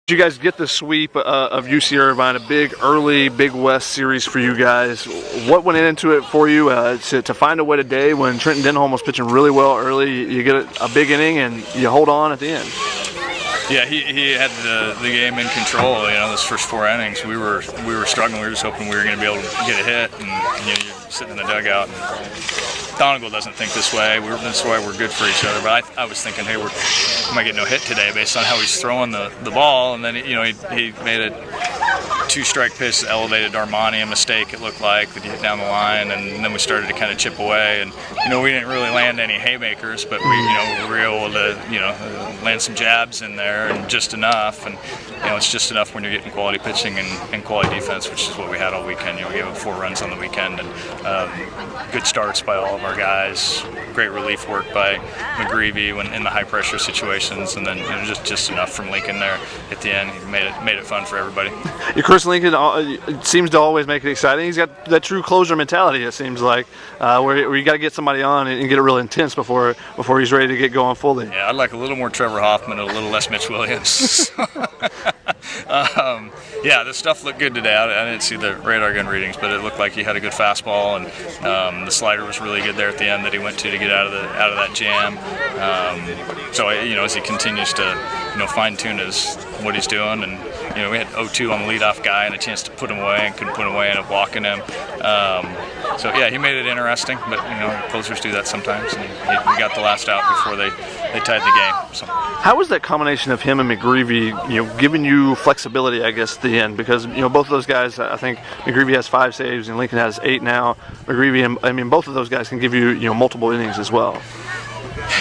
You guys get the sweep of UC Irvine, a big early Big West series for you guys. What went into it for you to find a way today when Trenton Denholm was pitching really well early? You get a big inning and you hold on at the end. Yeah, he had the game in control. You know, those first 4 innings, we were struggling. We were just hoping we were going to be able to get a hit. And you're sitting in the dugout. And Donegal doesn't think this way. That's why we're good for each other. But I was thinking, hey, we might get no hit today based on how he's throwing the ball. And then he made a 2-strike pitch that elevated Armani, a mistake it looked like that he hit down the line, and then we started to kind of chip away. And we didn't really land any haymakers, but we were able to land some jabs in there and just enough. And it's just enough when you're getting quality pitching and quality defense, which is what we had all weekend. We gave up 4 runs on the weekend, and good starts by all of our guys. Great relief work by McGreevy when in the high pressure situations, and then just enough from Lincoln there at the end. He made it fun for everybody. Chris Lincoln seems to always make it exciting. He's got that true closer mentality, it seems like, where you got to get somebody on and get it real intense before he's ready to get going fully. Yeah, I'd like a little more Trevor Hoffman and a little less Mitch Williams. Yeah, the stuff looked good today. I didn't see the radar gun readings, but it looked like he had a good fastball, and the slider was really good there at the end that he went to get out of that jam. So as he continues to fine-tune what he's doing, and we had 0-2 on the leadoff guy and a chance to put him away and couldn't put him away, ended up walking him. So yeah, he made it interesting, but closers do that sometimes, and he got the last out before they tied the game. So. How was that combination of him and McGreevy, giving you flexibility, I guess, at the end? Because both of those guys, I think McGreevy has 5 saves and Lincoln has 8 now. McGreevy, both of those guys can give you multiple innings as well.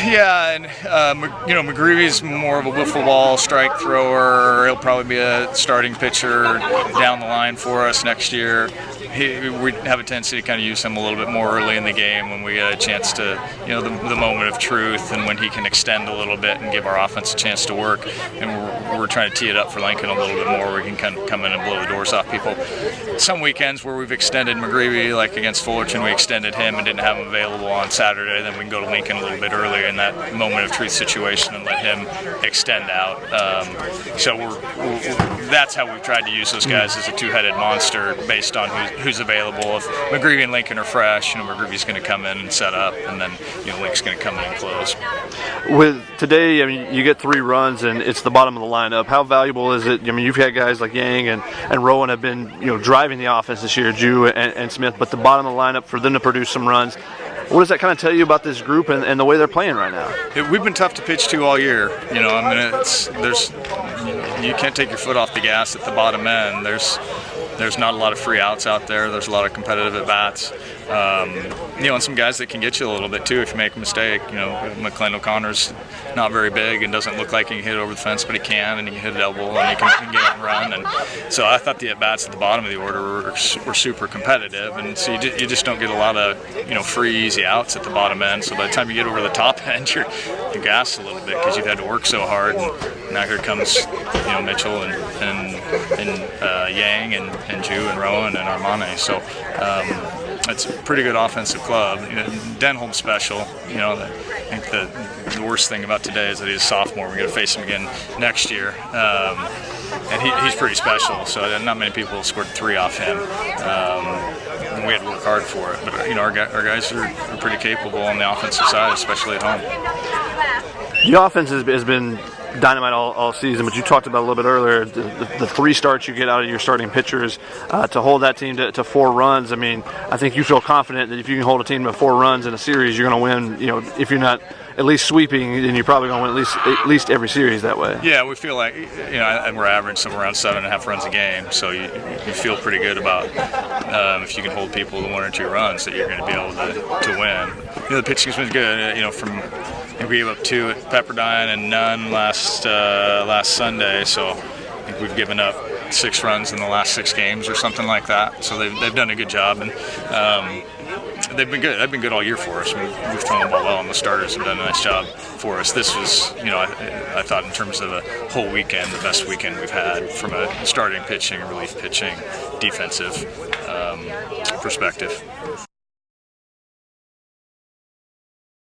Yeah, and McGreevy's more of a wiffle ball strike thrower. He'll probably be a starting pitcher down the line for us next year. We have a tendency to kind of use him a little bit more early in the game when we get a chance to, the moment of truth, and when he can extend a little bit and give our offense a chance to work. And we're trying to tee it up for Lincoln a little bit more, where he can kind of come in and blow the doors off people. Some weekends where we've extended McGreevy, like against Fullerton, we extended him and didn't have him available on Saturday. Then we can go to Lincoln a little bit earlier in that moment of truth situation and let him extend out. So that's how we've tried to use those guys as a 2-headed monster based on who's available. If McGreevy and Lincoln are fresh, McGreevy's going to come in and set up, and then Lincoln's going to come in and close. With today, you get 3 runs and it's the bottom of the lineup. How valuable is it? You've had guys like Yang and Rowan have been driving the offense this year, Jew and Smith, but the bottom of the lineup for them to produce some runs. What does that kind of tell you about this group and the way they're playing right now? We've been tough to pitch to all year. You can't take your foot off the gas at the bottom end. There's not a lot of free outs out there. There's a lot of competitive at bats. And some guys that can get you a little bit too if you make a mistake. McClain O'Connor's not very big and doesn't look like he can hit it over the fence, but he can, and he can hit it elbow, and he can get up and run. And so I thought the at bats at the bottom of the order were super competitive, and so you just don't get a lot of free easy outs at the bottom end. So by the time you get over the top end, you're gassed a little bit because you've had to work so hard. And now here comes Mitchell and Yang and Jew and Rowan and Armani. So. It's a pretty good offensive club. Denholm's special. I think the worst thing about today is that he's a sophomore. We're going to face him again next year, and he's pretty special. So not many people scored 3 off him. And we had to work hard for it. But our guys are pretty capable on the offensive side, especially at home. The offense has been dynamite all season, but you talked about a little bit earlier the 3 starts you get out of your starting pitchers to hold that team to 4 runs. I think you feel confident that if you can hold a team to 4 runs in a series, you're going to win. If you're not at least sweeping, then you're probably going to win at least every series that way. Yeah, we feel like we're averaging somewhere around 7.5 runs a game, so you feel pretty good about if you can hold people to 1 or 2 runs that you're going to be able to win. The pitching's been good. We gave up 2 at Pepperdine and none last Sunday, so I think we've given up 6 runs in the last 6 games or something like that. So they've done a good job, and they've been good. They've been good all year for us. We've thrown the ball well, and the starters have done a nice job for us. This was, I thought in terms of a whole weekend, the best weekend we've had from a starting pitching, relief pitching, defensive perspective.